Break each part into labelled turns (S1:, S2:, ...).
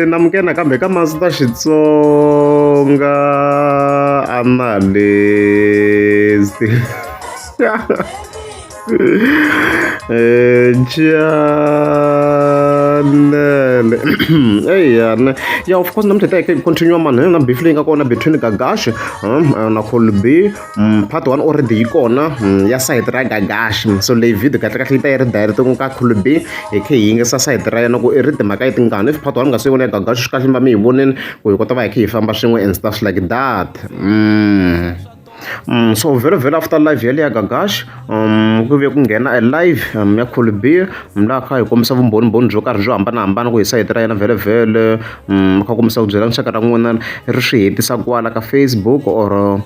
S1: namukena kambe ka Master Xitsonga analyst channel yeah, of course namthetha ke continue man na beef leyi nga kona between Gagash na Colby part 1 already yi kona ya side ra Gagash, so leyi video kahle kahle yi ta yi ri direct ku ka Colby hi khe hi yingisa side ra yena ku i ri timhaka yi tingani if part 1 nga se vona ya Gagash kahle mba mi hi voneni ku hi kota va hi khe hi famba swin'we and stuff like that. So very after live ya Gagash ku ve ku nghena a live ya Colby mla kha hi kombisa vumbhoni byo karhi byo hambanahambana ku hi side ra yena kha kombisa ku byela nxaka ra n'wina ri swi hetisa kwala ka Facebook or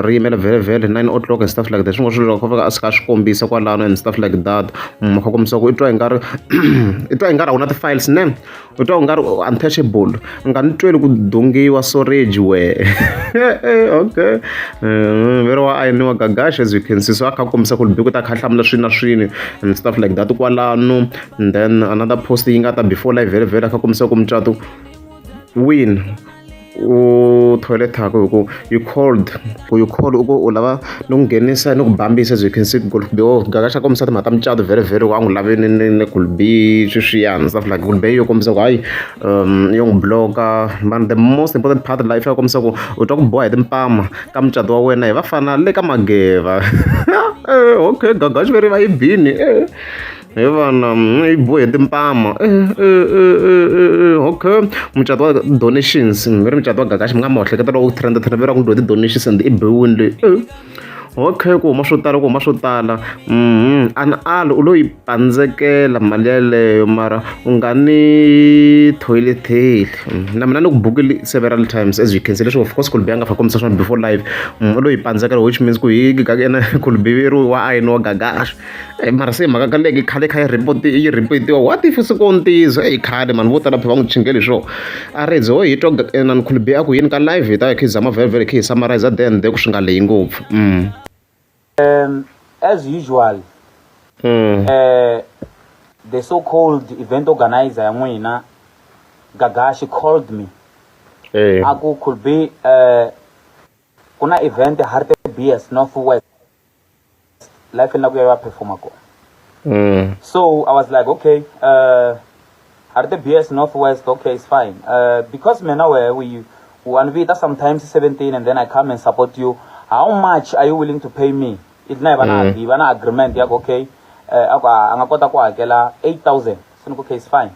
S1: ri yimela 9 o'clock and stuff like that, swin'wana swilo kha a swi kombisa kwalano and stuff like that. Kha kombisa ku i twa hi nga ri a wu na ti-files ne, u twa u nga ri untouchable, nga ni tweli ku dongiwa storage we okay very wa ayiniwa Gagash as you can see, so a kha kombisa ku Colby ku ta kha hlamula swini na swini and stuff like that kwalano. And then another post yi nga ta before live a kha kombisa ku mucato win u toilet yakho ku you called uku u lava no nghenisa no ku bambisa as you can see Gagash kombisa timhaka ta mucato very wa n'wi laveni ni Colby swiyani stuff like Colby yo kombisa ku hayi yo n'wi bloka, man the most important part of life ya kombisa ku u twa ku boha hi timpama ka mucato wa wena hi vafana le ka mageva okay Gagash very va yi bini hi vana yi bohe timpama okay mucato wa donations very mucato wa Gagash mi nga ma hleketela ku trend vera ku do ti-donations and i biwini le okay ku huma swo tala an alo u lo yi pandzekela mali yaleyo mara u nga ni toileteli na mina ni ku bukile several times as you can see leswi of course Colby a nga fa kombisa swona before live u lo yi pandzekela which means ku hi ena Colby ri wa ayini wa Gagash mara se mhaka ka leki khale kha yi ripotiwa what if sikontiso khale mani vo tala phe va n'wi chingeli swo a ri dzo hi twa nani Colby a ku yini ka live hi ta hi khe hi zama very khe hi summarize then ku swi nga leyi ngopfu.
S2: As usual, the so-called event organizer ya n'wina Gagash called me. Aku Colby kuna event Harte BS Northwest life na ku ya performa ko. So I was like, okay, Harte BS Northwest, okay, it's fine. Because me now we invite sometimes 17 and then I come and support you. How much are you willing to pay me? It's never an agreement. Yeah, okay. I'm going to 8,000. So okay, it's fine.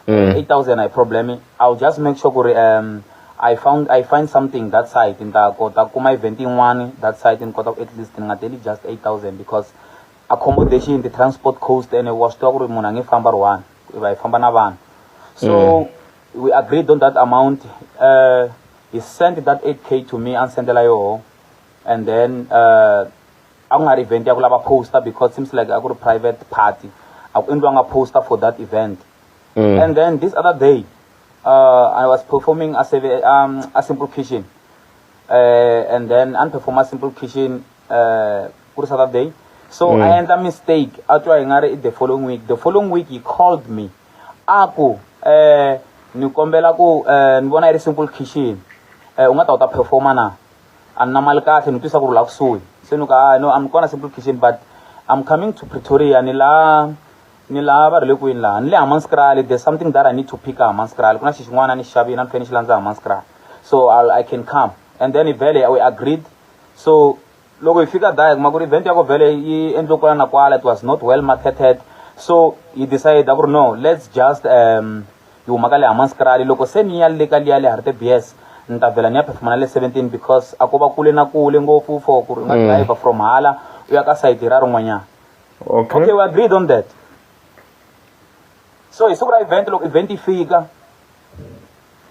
S2: 8,000 I problem. I'll just make sure I find something that site in the Kota Kuma eventing one that site in Kota at least in Ateli just 8,000 because accommodation in the transport cost and it was talk with Munangi Fambar one if I Fambana van. So we agreed on that amount. He sent that 8K to me and sent the and then I'm not event I will have a poster because it seems like I got a private party. I will a poster for that event. And then this other day I was performing a simple kitchen and then I perform a simple kitchen this other day. So I had a mistake. I tried the following week. The following week he called me. Ako nikombela ko nibona a simple kitchen ungatawuta performa na and namal ka nitisa ku la kusuhi senuka no I'm gonna simple kitchen but I'm coming to Pretoria nila ba le ku inla nile amanskrali there's something that I need to pick up amanskrali kuna xixin'wana ni xavi na finish lanza amanskrali so I can come and then eventually we agreed. So loko ifika that maguri event yako vele yi endlokwana na kwala it was not well marketed, so he decided that no, let's just you makale amanskrali loko seni ya le Harte BS ntavela nya performa le 17 because akoba kule na kule ngofu for ku driver from hala uya ka site ra rin'wanyana. Okay, we agreed on that. So isukura event ifika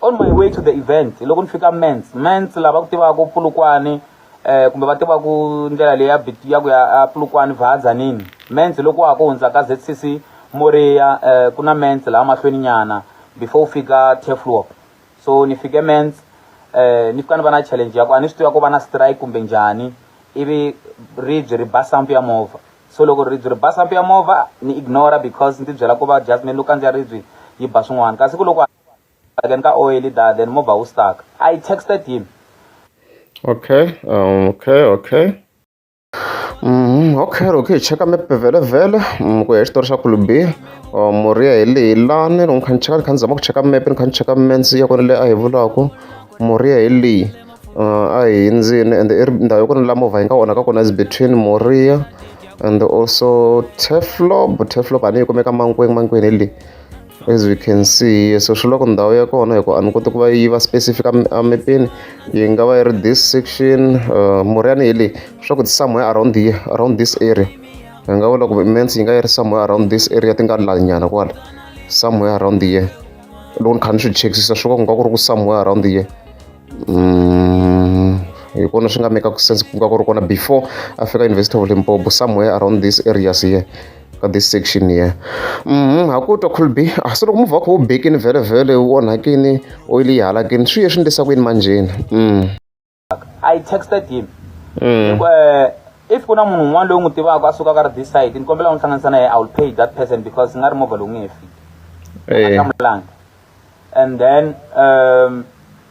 S2: on my way to the event loko nifika men's lava ku tiva ku Pulukwane kumbe va tiva ku ndlela leyi ya biti ya ku ya Pulukwane vadza nini men's loko wa ku hundza ka ZCC Moria kuna men's la mahlweni nyana before ufika Teflop. So nifike men's nifika na challenge yako ani swi tiva ku va na strike kumbe njhani ivi ridge ri basampi ya movha. So loko ridge ri basampi ya movha ni ignore because ndzi byela ku va Jasmine look anja ridge yi ba swin'wana kasi ku loko again ka oil da then movha wu stuck. I texted him.
S1: Okay, okay, cheka mepe vele ku ya xitori xa Khulubi Moriya hi leyi lani loko ni kha ni zama ku cheka mepe ni kha ni cheka mensi ya kona leyi a hi vulaku Moriya hi leyi a hi ndzini and ndhawu yo kona la movha yi nga onhaka kona is between Moriya and also Teflop a ni yi kumeka mankweng hi leyi as we can see. So swi loko ndhawu ya kona hikuva a ni koti ku va yi va specific a mepeni yi nga va yi ri this section Moriya ni hi leyi swa ku somewhere around this area hi nga vula ku mensi yi nga yi ri somewhere around this area ti nga lanyana kwala somewhere around here loko ni kha ni swi chekisisa swi nga ku ri ku somewhere around here hi kona swi nga make sense ku nga ku ri kona before a fika University of Limpopo somewhere around this areas here ka this section here hakutwa Khulubi se loko movha wa kha wu bekini vhele wu onhakini oil yi halakini swi ye swi endlisa ku yini manjeni
S2: I texted him if kuna munhu un'wana loyi n'wi tivaka a suka ka ri this side ni kombela n'wi hlanganisa na yena I will pay that person because nga ri movha lowu nge fiki and then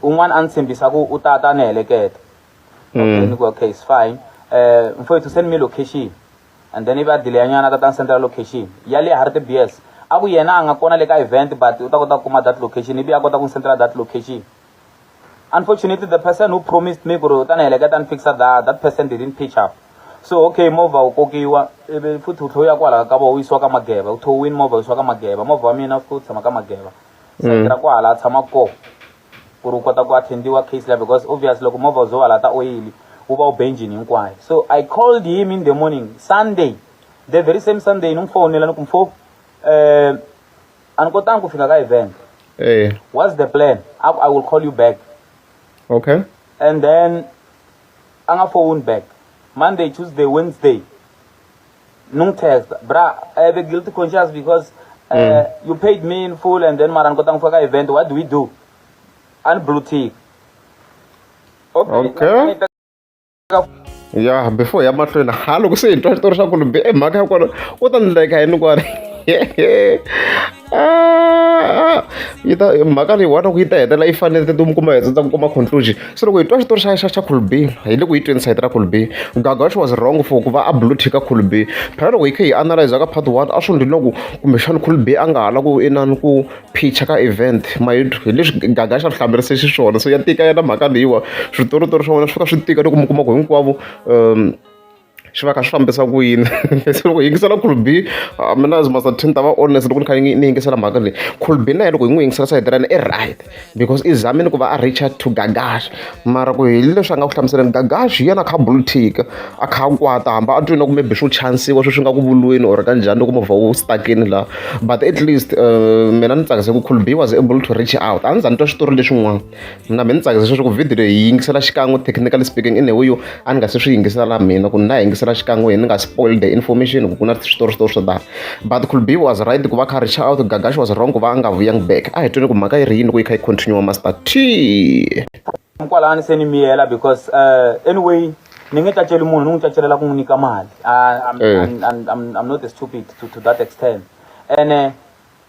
S2: un'wana a ni tshembisa ku u ta ni heleketa ni ku okay it's fine mfowethu to send me location and then iba delay nyana ta sendela location ya le Harti BS a ku yena a nga kona le ka event but u ta kota ku kuma that location ibi a kota ku sendela that location. Unfortunately the person who promised me ku ta na heleketa and fixa that person didn't pitch up. So okay movha u kokiwa ibe futhi u thoya kwala ka bo u iswa ka Mageba u thowini movha u iswa ka Mageba movha wa mina futhi tshama ka Mageba sendela kwala tshama ko ku ri u kota ku attendiwa case level because obviously loko movha u zo hala ta oil uba ubenjini hinkwayo. So I called him in the morning Sunday the very same Sunday ni mfonela ni ku mfo a ni kotanga ku fika ka event what's the plan I will call you back.
S1: Okay,
S2: and then a nga phone back Monday, Tuesday, Wednesday nung text bra I have a guilty conscience because you paid me in full and then mara ni kotanga ku fika ka event what do we do and blue tick.
S1: Okay. Yeah, before ya mahlweni loko se hi twa xitori xa Khulubi mhaka ya kona u ta ni leka yini kwani yi ta mhaka leyi wana ku yi ta hetelela yi fanele ti mi kuma hetsa ku kuma conclusion. Se loko hi twa xitori xa Khulubi hi le ku yi tweni side ra Khulubi Gagash was wrong for ku va a blue ticka Khulubi phela loko hi kha hi analyze ka part 1 a swi ndli loko kumbexana Khulubi a nga hala ku inani ku pitcha ka event mayitwa hi leswi Gagash a hlamerise xiswona so ya tika yena mhaka leyiwa switoritori swa wena swi fika swi tika loko mi kuma ku hinkwavo swi va kha swi fambisa ku yini se loko hi yingisela Khulubi mina as must ta va honest loko ni kha ni yingisela mhaka leyi Khulubi na loko hi n'wi yingisela side ra yena i right because i zamini ku va a reach to Gagash mara ku hi leswi a nga ku hlamuseleni Gagash hi yena a kha blue tick a kha kwata hamba a twi na ku maybe swo chansiwa swi nga ku vulweni or kanjhani loko movha wu stakini la but at least mina ni tsakise ku Khulubi was able to reach out a ni za ni twa xitori leswin'wana mina mi ni tsakise sweswo ku video leyi hi yingisela xikan'we technically speaking in a way a ni nga se swi yingisela mina ku na yingisela xikan'we hi ni nga spoil the information ku na switori swo tala but Khulubi was right ku va kha reach out Gagash was wrong ku va a nga vuyang back a hi tweni ku mhaka yi ri yini ku yi kha yi continue master T
S2: kwalani se ni miyela because anyway ni nge caceli munhu ni n'wi cacelela ku n'wi nyika mali I'm not stupid to that extent and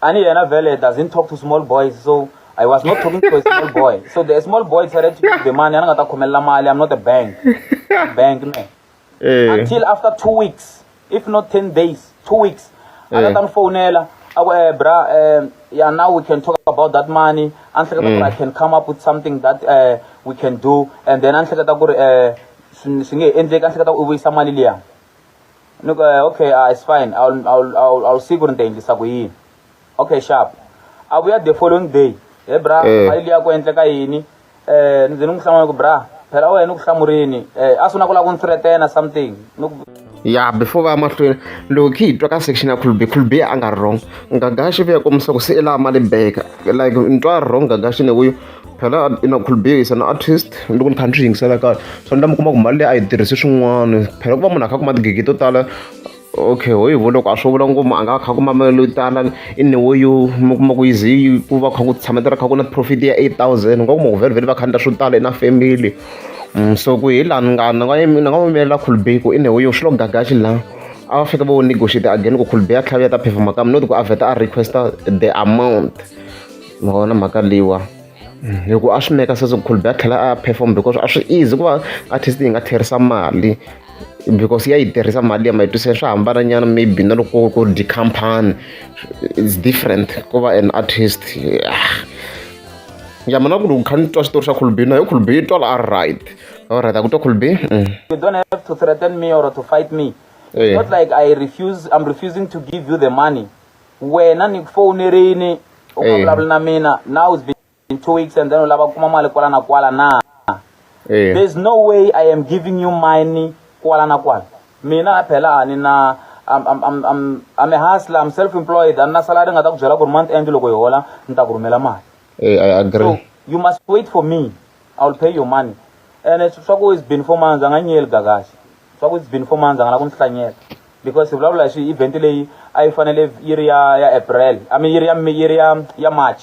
S2: ani yena vele doesn't talk to small boys so I was not talking to a small boy so the small boy decided to give the money ana nga ta khomelela mali I'm not a bank ne until after 2 weeks if not 10 days 2 weeks ana ta mfonela bra yeah now we can talk about that money anhleketa I can come up with something that we can do and then anhleketa ku ri swi nge endleki anhleketa u vuyisa mali liya ni ku okay it's fine I'll see ku ri ni ta endlisa ku yini okay sharp a vuya the following day bra mali liya ku endleka yini ndzi ni n'wi hlamula ku bra phela wena ku hlamurini a swi na ku la ku ni threatena something
S1: ya before va mahlweni loko khi hi twa ka section ya Khulubi a nga wrong Gagash vi ya kombisa ku se i lava mali back like ni twa wrong Gagash ne wuyo phela ina Khulubi is an artist loko ni kha ni swi yingisela kahle so ni ta mi kuma ku mali leyi a yi tirhisi swin'wana phela ku va munhu a kha kuma tigigi to tala okay ho yivo loko a swo vula ngopfu a nga kha kuma mali yo tala in a way yo mi kuma ku easy ku va kha ku tshametela kha ku na profit ya 8,000 nga kuma ku vhele va khandla swo tala na family so ku hi laha ni nga mimelela Khulubi ku in a way yo swi lo Gagash la a fika vo negotiate again ku Cool B a tlhava ta performa kambe not ku a vheta a requesta the amount ma vona mhaka liwa loko a swi meka sweswo Cool B a tlhela a perform because a swi easy ku va artist yi nga tlherisa mali because ya yi tirhisa mali ya matwiselo swa hambananyana maybe na loko ku di-company it's different ku va an artist ya mana ku loko kha ni twa xitori xa Cool B na yo Cool B yi twala alright a ku twa Cool B
S2: You don't have to threaten me or to fight me. It's not like I'm refusing to give you the money. When ni phone na mina, now it's been 2 weeks and then ulava kuma mali kwala na kwala na. There's no way I am giving you money kwala na kwala. Mina phela ani na I'm a hustler, I'm self-employed, and na salary ngata ku byela ku month end loko yi hola nita ku rhumela mali.
S1: I agree.
S2: So you must wait for me. I'll pay your money. And it's been 4 months anga nyel gagashi. It's been 4 months anga la ku nhlanyela. Because bla bla shi event leyi I fanele year ya April. I mean year ya March.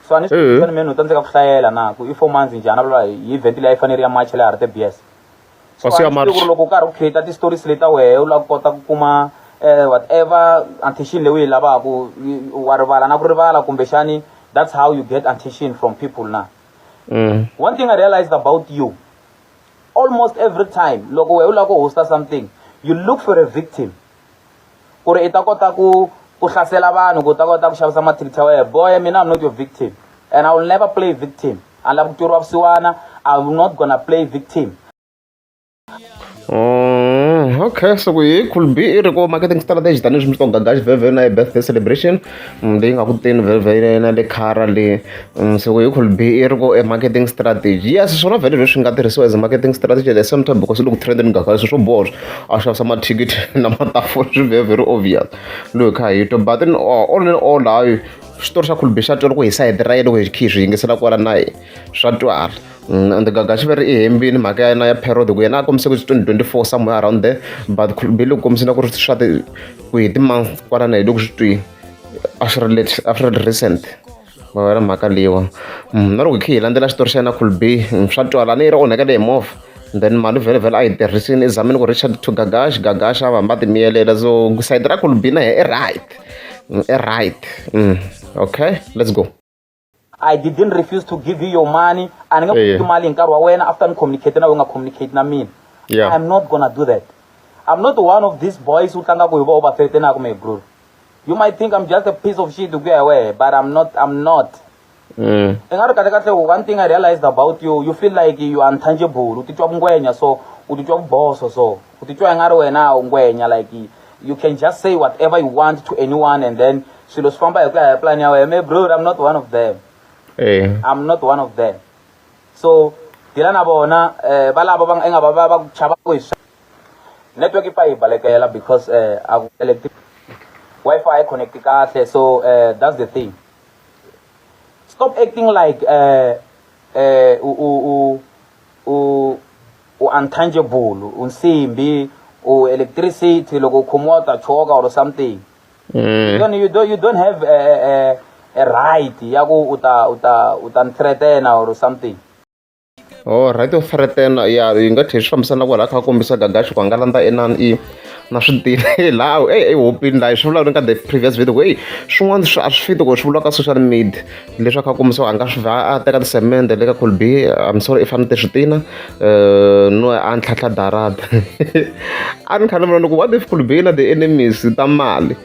S2: So ani swi fane meno tsandzeka ku hlayela na ku 4 months njana bla event leyi fanele ya March le arte BS. So ya March loko karhi u create ti stories leta wehe u la ku kota ku kuma whatever attention leyi u lava ku wa rivala na ku rivala kumbe xani that's how you get attention from people now. One thing I realized about you, almost every time loko wehe u la ku hosta something you look for a victim ku ri ita kota ku hlasela vanhu ku ta kota ku xavisa mathikithi ya wehe boy mina I'm not your victim and I will never play victim and la ku tirha vusiwana I'm not gonna play victim.
S1: Okay, so we Cool B i ri ko marketing strategy tani leswi mi swi gagaxi vhevhe na birthday celebration leyi nga ku teni vhevhe na le khara le so we Cool B i ri ko marketing strategy yes swona vhele leswi nga tirhisiwa as a marketing strategy at the same time because loko trend ni gagaxi swo boha a xavisa mathikithi na matafula swi very obvious loko kha hi to but then all in all hayi xitori xa Cool B xa twa loko hi side ra yena loko hi khi hi swi yingisela kwala na hi swa twala and gagaxi veri i hembini mhaka ya yena ya period ku yena a kombise ku 2024 somewhere around there but Cool B loko kombisina ku ri swa ku hi ti-month kwala na hi loko swi twi after recent va vona mhaka liwa na loko hi kha hi landzela xitori xa yena Cool B swa twala ni yi ri onhekele hi movha then mali vhele a yi tirhisini i zamini ku Richard to gagaxi a va hamba timiyelela so side ra Cool B na hi i right okay let's go.
S2: I didn't refuse to give you your money and nga ku mali nkarhi wa wena after ni communicate na we nga communicate na mina. I'm not gonna do that. I'm not one of these boys who tlanga ku hi vo over threaten ku me bro. You might think I'm just a piece of shit to go away but I'm not. Engari kahle one thing I realized about you, you feel like you are untouchable. Utitwa ngwenya so utitwa boss so utitwa ngari wena ngwenya like you can just say whatever you want to anyone and then swilo swi famba hi ku ya plan ya wena bro. I'm not one of them. I'm not one of them. So dila na bona balabo bang enga ba ku chava ku network ipa yi balekela because electric Wi-Fi connect kahle so that's the thing. Stop acting like untouchable, unsimbi, electricity loko khumota choka or something. You don't have a right ya ku uta threaten or something.
S1: Right to threaten ya yi nga tlhela swi fambisana kwala kha kombisa gagaxi ku a nga landza inani na swi tiva laha hopini laha swi vulavula ka the previous video ku swin'wana a swi fiti ku swi vuriwa ka social media leswi a kha kombisa a nga swi a teka tisemende le ka Cool B I'm sorry if a ni ti swi tina no a ni tlhantlha darada a ni kha ni vula loko what if Cool B na the enemies ta mali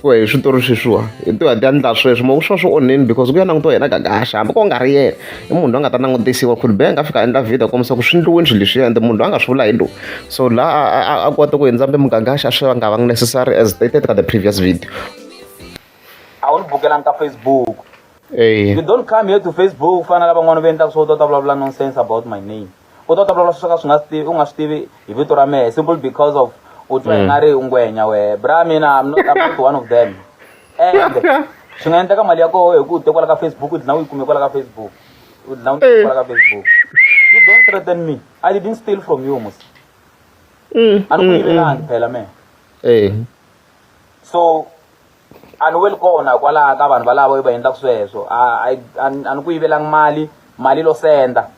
S1: hi switori sweswiwa hi ti endla sweswo mo swa swi onheni because ku ya langutiwa yena gagaxi hambi ko nga ri yena i munhu loyi a nga ta langutisiwa Cool B a nga fika endla video kombisa ku swi endliweni swilo leswiya ende munhu loyi a nga swi vula hi lowu so laha a kota ku hundza mbe mugagaxi a swi nga va necessary as stated ka the previous video
S2: a wu ni bukelanga ka Facebook. You don't come here to Facebook fana lava n'wana va endlaka swo ta vulavula nonsense about my name u ta vulavula swo ka swi nga swi tivi u nga swi tivi hi vito ra mehe simple because of utwa ngari ungwenya we bra mina I'm not one of them and swi nga endleka mali ya koho hi ku te kwala ka Facebook u dlina u yi kume kwala ka Facebook u dlina u kwala ka Facebook. You don't threaten me. I didn't steal from you mos ani ku yivelanga phela me so ani wel kona kwala ka vanhu valavo va endlaka sweswo ani ku yivelanga mali lo senda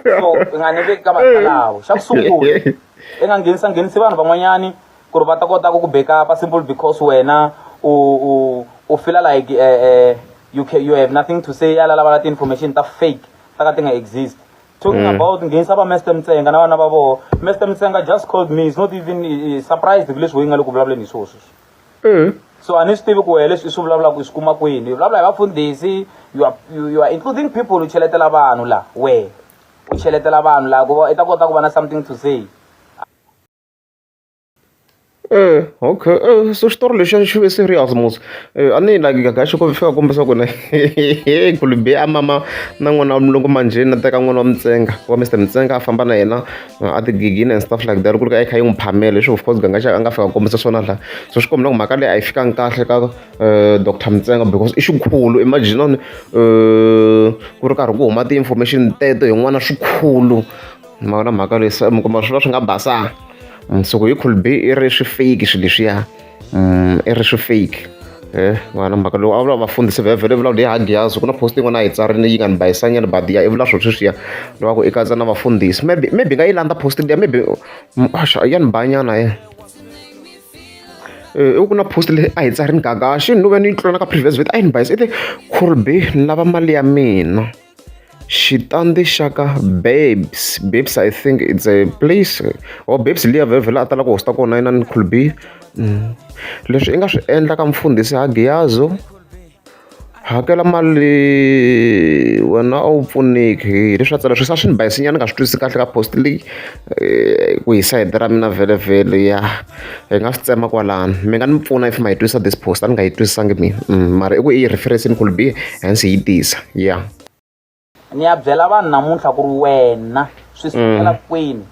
S2: so nga ni veki ka vanhu valavo xa ku sungula nghenisi vanhu van'wanyani ku ri va ta kota ku backup simple because wena u feel like you have nothing to say ya lava ti-information ta fake ta ka ti nga exist. Talking about nghenisa va Mr Mtsenga na vana va voho. Mr Mtsenga just called me, he's not even surprised hi leswi nga le ku vulavuleni hi swoswo. So a ni swi tivi ku wehe leswi i swi vulavulaka i swi kuma kwini, hi vulavula hi vafundhisi, you are including people u cheletela vanhu la wehe u cheletela vanhu la ku i ta kota ku va na something to say.
S1: Okay, so xitori lexi xi ve serious mos a ni like gaga xi fika kombisa ku na Khulube a mama na n'wana wa mulungu manjheni na teka n'wana wa Mtsenga wa Mr Mtsenga a famba na yena a tigigini and stuff like that ku ri ka i kha yi n'wi phamela leswi of course ganga xa a nga fika kombisa swona laha so swi komba ku mhaka leyi a yi fikangi kahle ka Dr Mtsenga because i xikhulu imagine ku ri karhi ku huma ti-information teto hi n'wana swikhulu mhaka na mhaka leyi mi kuma swilo swi nga basanga. So hi Khulube i ri swi fake swilo leswiya i ri swi fake n'wana mhaka lowu a vula vafundhisi vhele vula leyi Hagiyazo ku na post yin'wana a yi tsarile yi nga ni bayisanyana but ya i vula swo sweswiya loko ku i katsa na vafundhisi maybe nga yi landza post liya maybe ya ni bayanyana i ku na post leyi a hi tsarini gaga xi ni ve ni yi tlulela ka previous video a yi ni bayisa i te Khulube ni lava mali ya mina xitandi xa ka Babes I think it's a place or Babes liya vhele a tala ku hosta kona yina ni Khulube leswi i nga swi endla ka mfundhisi Hagiyazo hakela mali wena a wu pfuneki leswi a tsala swi sa swi ni bayisinyana ni nga swi twisisi kahle ka post leyi ku hi sayiti ra mina vhele ya hi nga swi tsema kwalano mi nga ni pfuna if ma yi twisisa this post a ni nga yi twisisangi mina mara i ku i yi reference-ni Khulube hence yi tisa ya
S2: ni ya byela vanhu namuntlha ku ri wena swi sukela kwini,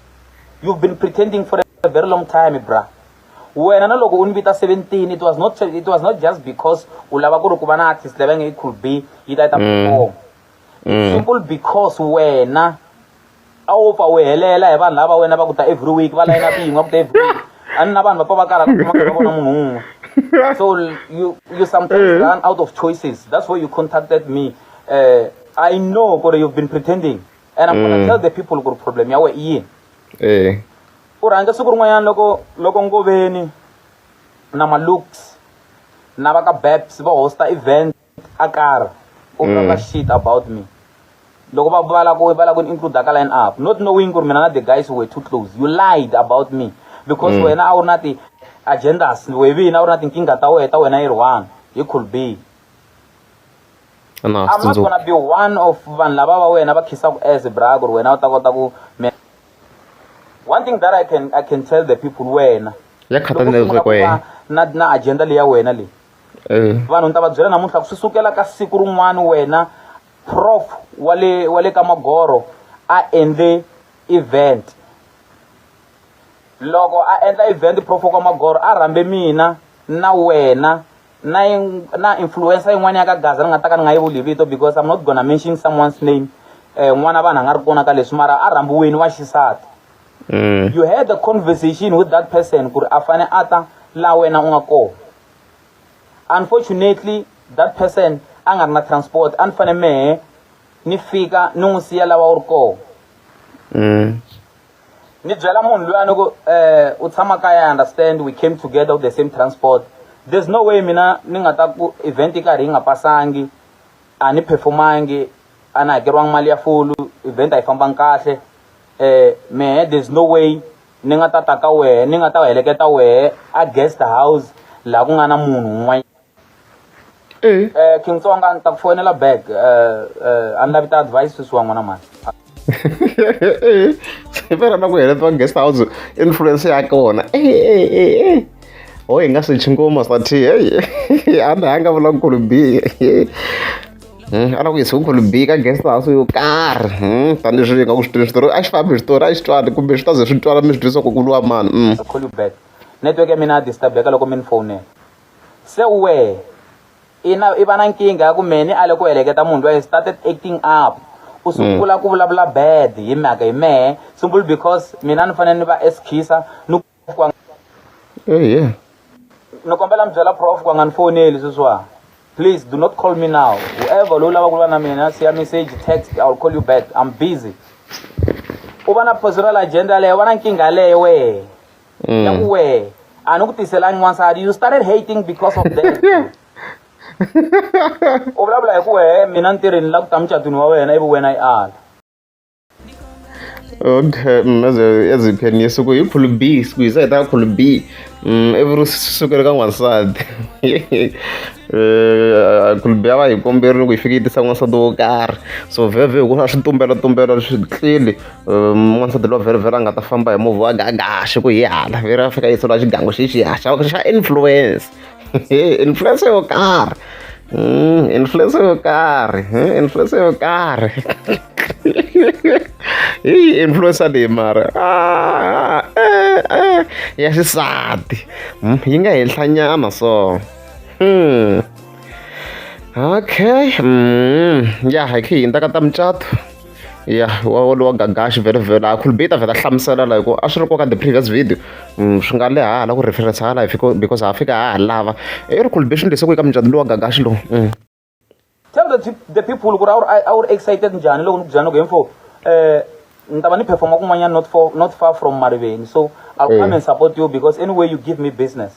S2: you've been pretending for a very long time bra. Wena na loko u ni vita 17 it was not just because u lava ku ri ku va na artist leyi nge Khulube yi ta perform. Simple because wena a wu pfa u helela hi vanhu lava wena va ku ta every week va layina pingwa ku ta every week a ni na vanhu va pfa va karha ku kuma ka vona munhu un'we. So you sometimes run out of choices, that's why you contacted me. I know that you've been pretending and I'm gonna tell the people ku problem ya we yini. U rhanga siku rin'wanyana loko Ngoveni na Malux na va ka Babes va hosta event a karhi u vula shit about me loko va vala ku include ka line up not knowing ku mina na the guys who were too close. You lied about me because wena a wu ri na ti agendas wevini a wu ri na tinkingha ta wena yi ri one hi Khulube. I'm not gonna be one of vanhu lava va wena va khisaku as bra ku ri wena u ta kota ku one thing that I can tell the people wena
S1: ya khataleka wena
S2: na agenda leya wena leyi vanhu ni ta va byela namuntlha ku swi sukela ka siku rin'wana wena prof wa le ka Magoro a endle event loko a endla event prof wa ka Magoro a rhambe mina na wena na influencer yin'wana ya ka Gaza ni nga ta ka ni nga yi vuli vito because I'm not gonna mention someone's name n'wana vanhu a nga ri kona ka leswi mara a rhambiweni wa xisati. You had a conversation with that person ku ri a fane a ta la wena u nga kona. Unfortunately that person a nga ri na transport a ni fane mehe ni fika ni n'wi siya lawa u ri kona. Ni byela munhu luyani ku u tshama kaya I understand we came together with the same transport. There's no way mina ni nga ta ku event yi karhi yi nga pasangi a ni performangi a ni hakeriwangi mali ya full event a yi fambangi kahle mehe there's no way ni nga ta ka wehe ni nga ta heleketa wehe a guest house laha ku nga na munhu un'wana. King Tsonga ni ta ku fonela back a ni lavi ta advice sweswi wa n'wana mani.
S1: Fera na ku heletiwa guest house influence ya kona hi nga swi chingoma sati a ni hanga vula Khulube a la ku yisiwe Khulube ka guest house yo karhi tani swi nga ku switori a xi fambi xitori a xi twani kumbe swi ta ze swi twala mi swi twisa ku vuriwa mani.
S2: I'll call you back. Network ya mina disturbeka loko mi ni fonela se we i va na nkingha ya ku meni a le ku heleketa munhu loyi started acting up u sungula ku vulavula bad hi mhaka hi mehe simple because mina ni fanele ni va excuse ni ni kombela mi byela prof ku nga ni foneli sweswiwa. Please do not call me now. Whoever loyi lava ku vulavula na mina siya message text I'll call you back. I'm busy. u va na personal agenda leyo va na nkingha leyo wehe ya ku wehe a ni ku tiselangi n'wansati you started hating because of that u vulavula hi ku wehe mina ntirheni la ku ta mucatwini wa wena ivi wena yi ala.
S1: Okay, as you can yes ku khulu B squeeze ta khulu B every sukela ka n'wansati khulu B ava hi komberile ku hi fike yi tisa n'wansati wo karhi so vhevhe ku na switumbela swi tlili n'wansati lowa vhele a nga ta famba hi movha wa gagaxi ku hi hala veri a fika yi sola xigangu xixiya xa influence influence yo karhi influence yo karhi hi influencer leyi mara ya xisati yi nga henhlanyana so okay ya hi khe hi hindza ka ta mucato ya wa gagaxi vhele a khulu B ta vhela hlamusela la hi ku a swi ri koka the previous video swi nga le hala ku reference hala because ha fika ha lava i ri khulu B swi ndlise ku eka mucato lowu wa gagaxi lowu.
S2: Tell the people ku ri a wu ri excited njhani loko ni ku byela loko info ni ta va ni performa kun'wanyana not far from Mariveni so I'll come and support you because anyway you give me business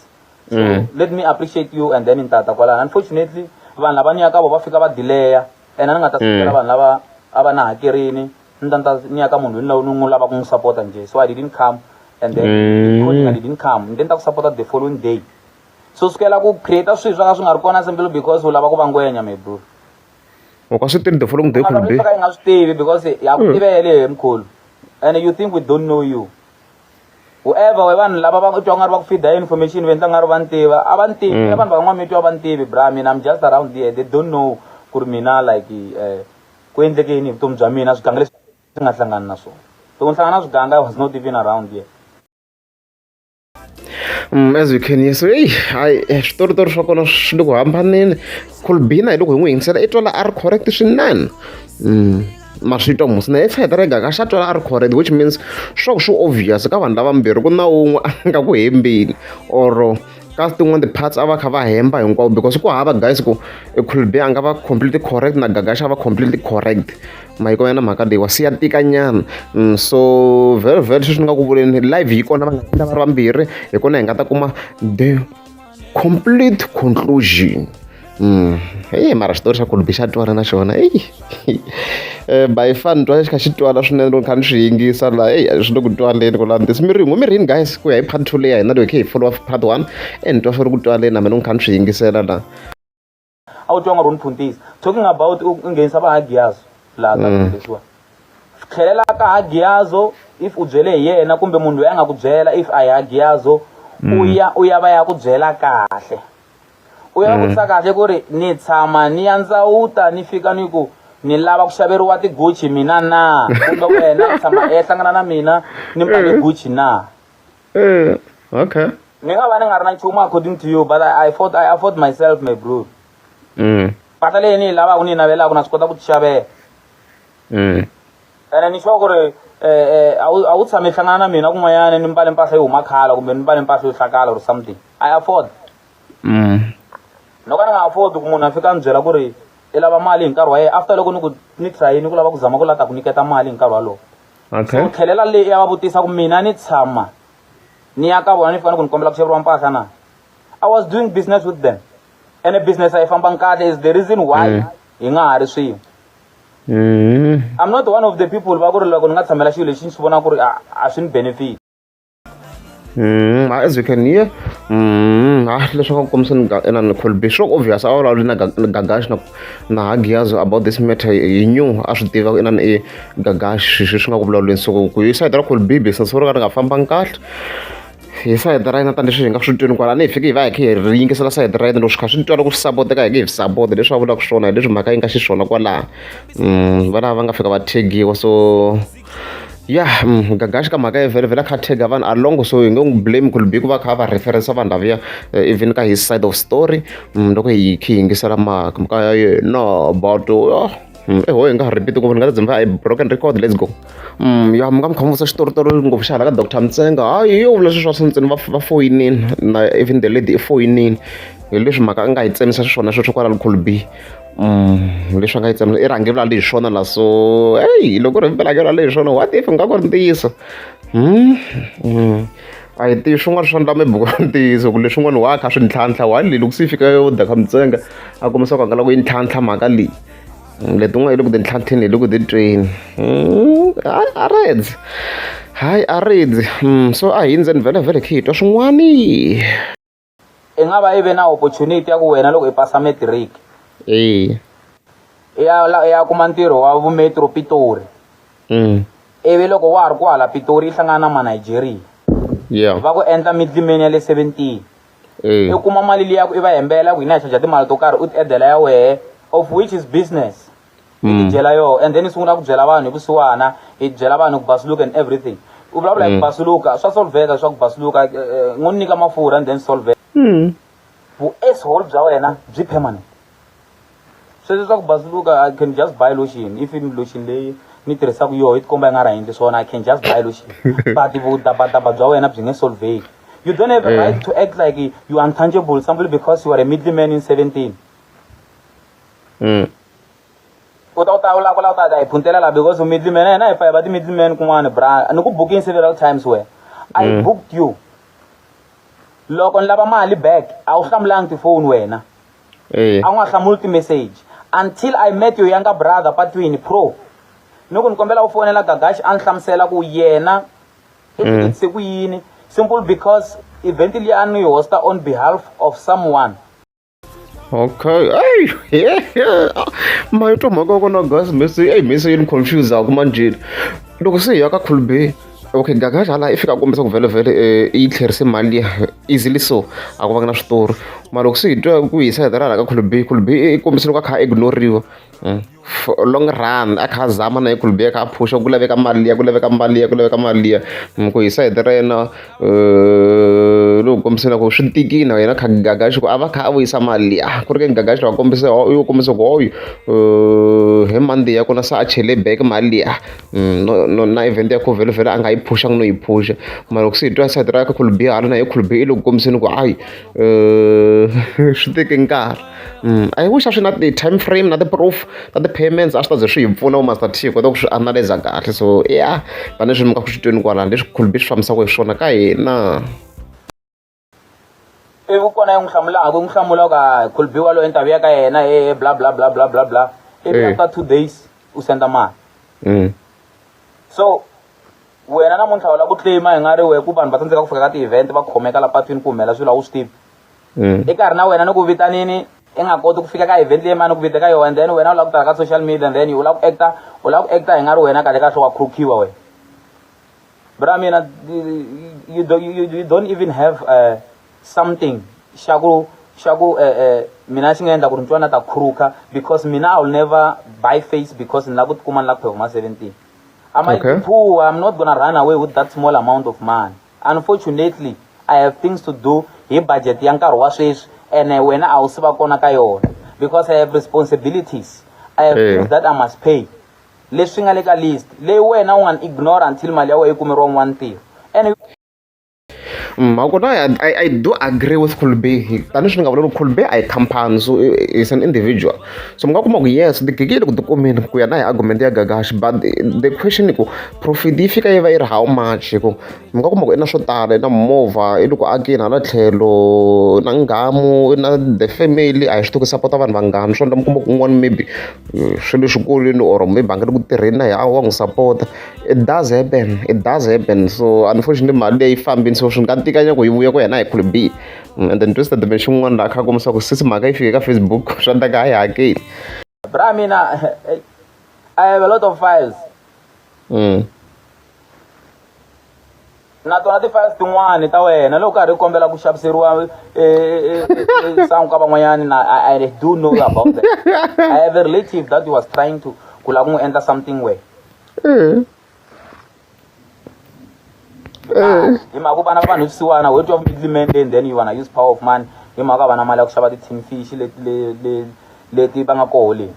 S2: so let me appreciate you and then in tata kwalana. Unfortunately vanhu lava ni ya ka vo va fika va dileya and a ni nga ta sukela vanhu lava a va na hakerini ni ta ni ya ka munhu ni n'wi lava ku n'wi support njhe so I didn't come and then I didn't come and then ta ku support the following day so sukela ku create swilo swa ka swi nga ri kona simple because u lava ku va ngwenya my bro.
S1: Ka swi tiri the following day khulu B
S2: nga swi tivi because ya ku tivele he mkhulu and you think we don't know you whoever we vanhu lava va twa nga ri va ku feeda information vendla nga ri va ntiva a va ntivi vanhu van'wana mi twa va ntivi bra mina I'm just around there they don't know ku ri mina like ku endleke yini hi vutomi bya mina swiganga leswi nga hlangana na swona loko ni hlangana na swiganga I was not even around here.
S1: As you can hear so switoritori swa kona swi le ku hambaneni khulu B na hi loko hi n'wi yingisela i twala a ri correct swinene ma swi twa musi na hi fayitara gagaxi a twala a ri correct which means swa ku swi obvious ka vanhu lava mbirhi ku na wun'we a nga ku hembeni or ka tin'wana ti-parts a va kha va hemba hinkwavo because ku hava guys ku khulu B a nga va completely correct na gagaxi a va completely correct mahiko ya na mhaka leyi wa siya tikanyana so vhele sweswi ni nga ku vuleni live yi kona va nga endla va ri vambirhi hi kona hi nga ta kuma the complete conclusion mara xitori xa khulu B xa twala na xona by fan twa xi kha xi twala swinene loko kha ni swi yingisa laha swi le ku twaleni ku lani mi ri yini guys ku ya hi part 2 leyi ya hina loko hi khe hi follow part 1 and twa swi ri ku twaleni na mina ni kha ni swi yingisela laha
S2: a wu twa nga ri Phuntisa talking about u nghenisa va Hagiyazo laha ka leswiwa tlhelela ka Hagiyazo if u byele hi yena kumbe munhu loyi a nga ku byela if a hi Hagiyazo u ya va ya ku byela kahle u ya vutisa kahle ku ri ni tshama ni ya ndzawuta ni fika ni ku ni lava ku xaveriwa ti-Gucci mina na kumbe wena tshama hlangana na mina ni mbale Gucci na
S1: okay
S2: ni nga va ni nga ri na nchumu according to you but I afford myself my bro mpahla leyi ni yi lavaka ni yi navelaka na swi kota ku ti xavela ene ni sure ku ri a wu tshame hlangana na mina kun'wanyana ni mbale mpahla yo huma khala kumbe ni mbale mpahla yo hlakala or something I afford loko ni nga afford ku munhu a fika a ni byela ku ri i lava mali hi nkarhi wa yena after loko ni trayini ku lava ku zama ku lava ta ku nyiketa mali hi nkarhi walowo so tlhelela leyi ya va vutisa ku mina ni tshama ni ya ka vona ni fanele ku ni kombela ku xaveriwa mpahla na I was doing business with them and business a yi fambanga kahle is the reason why hi nga ha ri swin'we I'm not one of the people va ku ri loko ni nga tshamela xilo lexi ni swi vona ku ri a swi ni benefit
S1: as you can hear leswi nga kombisa ni khulu B sure obvious a vulavuli na gagaxi na Hagiyazo about this matter hi knew a swi tiva inani gagaxi swi nga ku vulavuleni so ku hi sayiti ra khulu B business ro ka ri nga fambangi kahle hi sayiti ra yina tani leswi hi nga swi twini kwalani hi fike hi va hi khe hi ri yingisela sayiti ra yina loko swi kha swi twala ku swi sapoteka hi nge hi sapota leswi va vulaka swona hi leswi mhaka yi nga xiswona kwalaha valava va nga fika va thegiwa so gagaxi ka mhaka ye vhele a kha tega vanhu along so hi nge n'wi blame khulu B ku va kha va reference vanhu laviya even ka his side of story loko hi khe hi yingisela mhaka ya yena about ho hi nga ha repeat ngopfu ni nga ta dzimba a broken record let's go mi nga mi kha mi vutisa xitoritori ngopfu xa hala ka Dr Mtsenga yo vula sweswi swa ntsena va foyinini na even the lady i foyinini hi leswi mhaka a nga hi tsemisa xiswona sweswo kwala khulu B leswi nga yi tsemela i rhange vula leswi swona la so hey loko ri mpela ke vula leswi swona what if nga ku ri ntiyiso a hi tivi swin'wana swa ndla maybe ku ri ntiyiso ku leswin'wana wa kha swi ntlhantlha wa leyi loko se yi fika yo daka mitsenga a kombisa ku a nga lava ku yi ntlhantlha mhaka leyi letin'wana yi le ku ti ntlhantlheni hi le ku ti tweni a redzi hayi a redzi so a hi ndzeni vhele khe hi twa swin'wani
S2: i nga va i ve na opportunity ya ku wena loko i pasa matric ya kuma ntirho wa vumetro Pitori ivi loko wa ha ri kwala Pitori i hlangana na Manigeria va ku endla middleman ya le 17 i kuma mali liya ku i va hembela ku hina hi charge timali to karhi u ti edela ya wehe of which is business i ti byela yo and then i sungula ku byela vanhu hi vusiwana i byela vanhu ku basuluka and everything u vulavula hi ku basuluka swa solveka swa ku basuluka n'wu nyika mafurha and then solveka vu asshole bya wena byi permanent sweswi swa ku basuluka I can just buy lotion if in lotion leyi ni tirhisaka yoho yi ti komba yi nga ri endli swona I can just buy lotion but vudabadaba bya wena byi nge solveki you don't have a right to act like you are untouchable simply because you are a middleman in 17 u ta hi phuntela la because u middleman yena hi fa ti middleman kun'wana bra ni ku booking several times where I booked you loko ni lava mali back a wu hlamulangi tifoni wena a wu nga hlamuli ti-message until I met your younger brother patwini pro ni ku ni kombela u fonela Gagashi a ni hlamusela ku yena i tikise ku yini simple because event liya a ni yi hosta on behalf of someone
S1: okay mayitwa mhaka kona gas mese yi ni confuse aku manjeni loko se hi ya ka Khulube okay Gagashi hala i fika kombisa ku vhele yi tlherise mali easily so a ku va na switori mara loko se hi twa ku hisa hi tirhala ka Khulube i kombisa loko a kha a ignoriwa long run a kha a zama na hi Khulube a kha a phusha ku laveka mali liya ku hisa hi tira yena loko kombisela ku swi tikini na yena kha Gagashi ku a va kha a vuyisa mali liya ku ri ke Gagashi va kombisa yo kombisa ku hoyo hi Monday ya kona se a chele back mali liya na event ya ku vhele a nga yi phushangi no yi phusha mara loko se hi twa side ra ka Khulube hala na hi Khulube i loko kombiseni ku hayi swi teke nkarhi I wish a swi na ti-time frame na ti-proof na ti-payments a swi ta ze swi hi pfuna vo Master T kota ku swi analyza kahle so ya vana swi mi ka ku swi tweni kwalani leswi Khulube swi fambisaka hi swona ka hina
S2: ivi kona yi n'wi hlamula ka Khulube wa loyi ntavu ya ka yena bla bla bla bla bla bla ivi after 2 days u senda mali so wena namuntlha u lava ku claima hi nga ri wehe ku vanhu va tsandzeka ku fika ka ti-event va khomeka la patwini ku humela swilo a wu swi tivi i karhi na wena ni ku vitanini i nga koti ku fika ka event leyi mani ku vita ka yona and then wena u lava ku tala ka social media and then u lava ku acta hi nga ri wena kahle kahle wa khurukhiwa wena bra mina you don't even have something xa ku mina xi nga endla ku ri ntwana ta khuruka because mina I will never buy face because ni lava ku tikuma ni lava ku phema 17 I'm not gonna run away with that small amount of money unfortunately I have things to do hi budget ya nkarhi wa sweswi and wena a wu se va kona ka yona because I have responsibilities I have things that I must pay leswi nga le ka list leyi wena u nga ni ignore until mali ya wena yi kumeriwa n'wana ntirho and
S1: I do agree with Khulube. Tanishi nga vula Khulube a hi khampani so is an individual. So mga kuma ku yes digigile ku tikumeni ku ya na hi argument ya Gagashi but the question ku profit yi fika yi va yi ri how much ku mga kuma ku i na swo tala na movha i loko akini hala tlhelo na ngamu na the family a hi swi to ku support vanhu vangani swona mi kuma ku un'wana maybe swilo xikolweni or maybe a nga ri ku tirheni na ya wa n'wi support it does happen so unfortunately mali leyi fambini so swi nga tikanya ku yi vuya ku yena hi Khulube and then twisted dimension xin'wana laha kha kombisa ku sisi mhaka yi fike ka Facebook swa ndaka a yi hakeli
S2: bra mina I have a lot of files na tona ti-files tin'wani ta wena loko karhi kombela ku xaviseriwa sangu ka van'wanyani na I do know about that I have a relative that was trying to ku lava ku n'wi endla something where hi mhaka ku vana va vanhu swisiwana we twa middleman and then you wanna use power of money hi mhaka vana mali ya ku xava ti-tin fish leti va nga koho leyi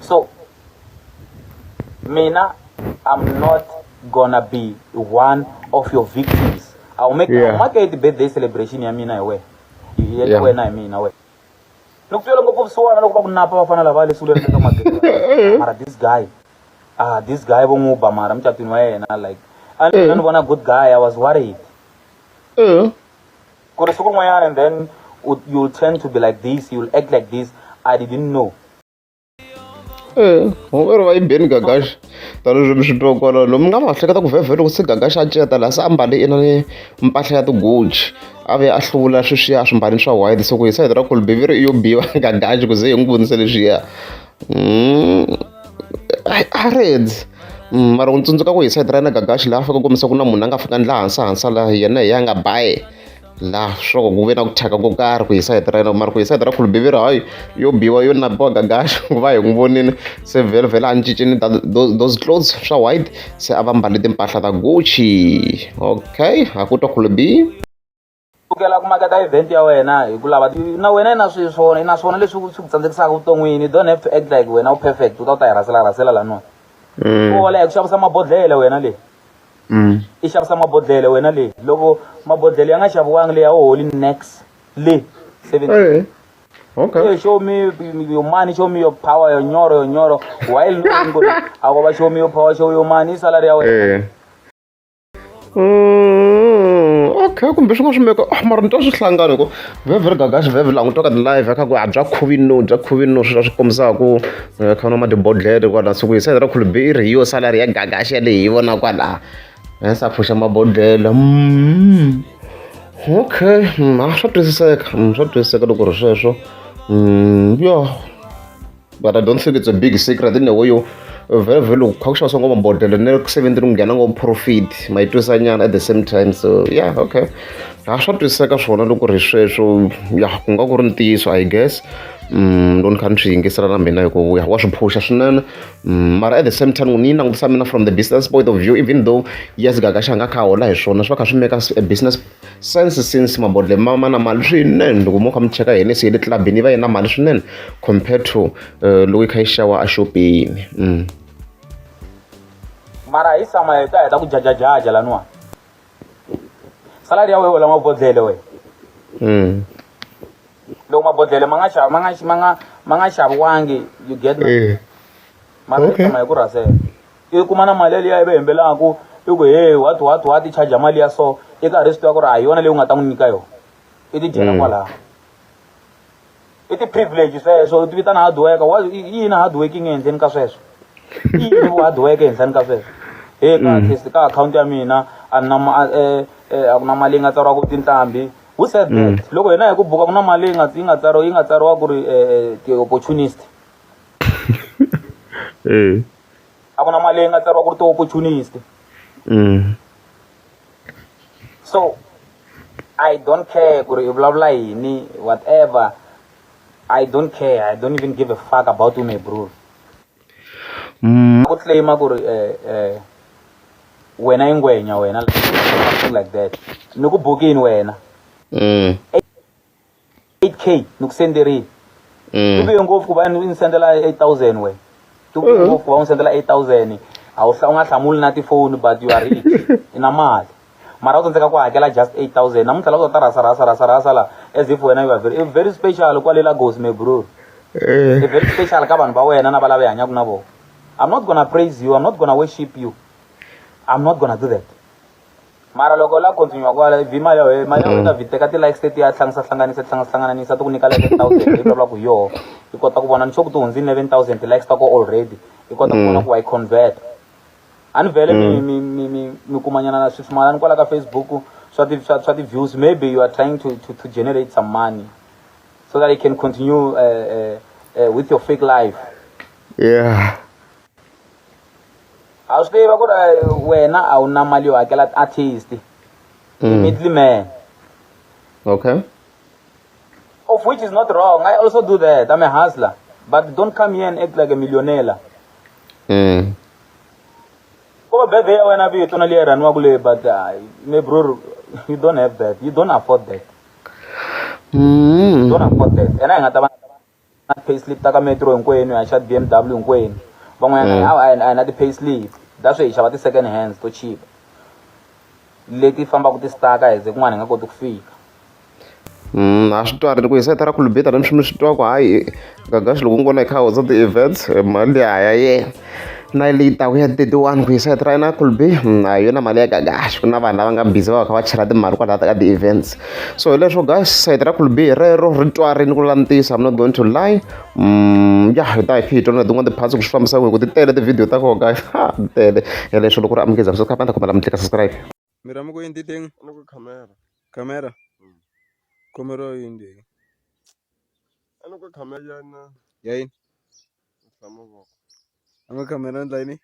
S2: so mina I'm not gonna be one of your victims I'll make a birthday celebration ya mina hi wena hi mina we Loko twela ngopfu vusiwana loko va ku napa va fana lava leswi eka magezi mara this guy vo n'wi ba mara mucatwini wa yena like a ni vona good guy I was worried ku ri siku rin'wanyana and then you'll tend to be like this, you'll act like this. I didn't know.
S1: Ri va yi beni Gagash tanihileswi mi swi twa kwala lomu nga ma hleketa ku vhevhe loko se Gagash a ceta laha se a mbale ni mpahla ya ti-Gucci a ve a hluvula sweswiya a swi mbalini swa white so ku hi sayiti ra Kolbe vi ri i yo biwa Gagash ku ze hi n'wi vonise leswiya a red mara ku tsundzuka ku hi sayiti ra yena Gagash laha a fika kombisa ku na munhu a nga fika ndla hansa laha yena hi ya nga baye laha swo ku ve na ku thyaka ko karhi ku hi sayiti ra yena mara ku hi sayiti ra Kolbe vi ri hayi yo biwa yo napiwa Gagash ku va hi n'wi vonile se vhele a ni cincini those clothes swa white se a va mbale timpahla ta Gucci okay a ku twa Kolbe
S2: sukela ku maketa event ya wena hi ku lava na wena na swona leswi swi ku tsandzekisaka vuton'wini don't have to act like wena u perfect u ta yi rasela lan'wana wala hi ku xavisa mabodhlele wena leyi i xavisa mabodhlele wena leyi loko mabodhlele ya nga xaviwangi leyi ya holi next le 70
S1: okay
S2: show me your money, show me your power, your nyoro while knowing good I show me your power, show your money salary ya wena
S1: okay kumbe swin'wana swi meka mara ni twa swi hlangana ku vhevhe ri Gagash vhevhe laha n'wi twa ka ti-live kha ku bya khuvini swi swi kombisaka ku kha na matibodhlele kwala so ku hi sayiti ra Kolbe i ri hi yo salary ya Gagash ya leyi hi vona kwala se a pfuxa mabodhlele okay swa twisiseka loko ri sweswo yeah but I don't think it's a big secret in a way vhele loko kha ku xavisiwa ngopfu mabodhlele ni ku 70 ku nghena ngopfu profit ma yi twisanyana at the same time so yeah okay swa twisiseka swona loko ri sweswo ya ku nga ku ri ntiyiso I guess loko ni kha ni swi yingisela na mina hikuva wa swi phusha swinene mara at the same time ni langutisa mina from the business point of view even though yes Gagash a nga kha hola hi swona swi va kha swi meka a business sense since mabodhlele ma na mali swinene loko mo kha mi cheka hene se hi le tlilabini va yi na mali swinene compared to loko yi kha yi xawa exopeni
S2: mara hi sama hi ta heta ku jajajaja laniwa salary ya wehe wala mabodhlele we loko mabodhlele ma nga xaviwangi you get me mara hi sama hi ku rasela i kuma na mali leyi va hembelaku i ku hey what i charge mali ya so i karhi swi tiva ku ri a hi yona leyi u nga ta n'wi nyika yona i ti dyela kwalaha i ti-privilege sweswo i ti vitana hard work yini hard working ehenhleni ka sweswo yini hard work ehenhleni ka sweswo ka akhawunti ya mina a ku na mali yi nga tsariwa ku tintambi who said that loko hina hi ku buka ku na mali yi nga tsariwa ku ri ti-opportunist a ku na mali yi nga tsariwa ku ri ti-opportunist so I don't care ku ri i vulavula yini whatever I don't care I don't even give a fuck about you my bro ku claima ku ri wena i ngwenya wena something like that ni ku bukini wena 8k ni ku senderile tubiye ngopfu ku va ni sendela 8000 we tubiye ngopfu ku va ni sendela 8000 a u nga hlamuli na tifoni but you are rich ina mali mara u tsandzeka ku hakela just 8000 namuntlha loko ta rasa la as if wena you are very special kwale Lagos my bro very special ka vanhu va wena na va lava hanyaku na vona I'm not gonna praise you I'm not gonna worship you I'm not gonna do that mara loko la continue kwala mali ya wena viteka ti-likes teti ya hlanganisa ti ku nyika 11000 i vulavula ku yo i kota ku vona ni ku ti hundzini 11000 ti-likes ta ko already i kota ku vona ku wa yi convert a ni vhele mi kumanyana na swimalani kwala ka Facebook swa ti-views maybe you are trying to generate some money so that you can continue with your fake life
S1: yeah
S2: a swi tiva ku ri wena a wu na mali yo hakela artist middleman
S1: okay
S2: of which is not wrong I also do that I'm a hustler but don't come here and act like a millionaire ko bebe ya wena vito na liya raniwa ku le but my bro you don't have that you don't afford that you don't afford that and I nga ta va na payslip ta ka metro hinkwenu ya xa BMW hinkwenu van'wanyana a na ti-payslip that's why hi xava ti-second hands to cheap leti fambaka ti staka hi ze kun'wana hi nga koti ku fika
S1: A swi twari ku hi sayiti ra Kulbita ni mi swi twa ku hayi Gagash loko ni vona hi kha hoza ti-events mali ya yena na leyi taka ya 31 ku hi sayiti ra yena Kulbi a hi yona mali ya Gagash ku na vanhu lava nga busy va va kha va chela timali kwalaya ka ti-events so hi leswo guys sayiti ra Kulbi rero ri twarini ku lantisa I'm not going to lie ya hi ta hi phi hi twa na tin'wana ti-parts ku swi fambisa ku hi ku ti tele ti-video ta koho guys ti tele hi leswo loko ri amukeza ku subscribe ta khomela mi tlika subscribe
S3: Mira mo ko yindi teng. Ano ko camera? Camera? Camera yindi. Ano ko camera yan na? Yain. Samo ko. Ang camera ndai ni?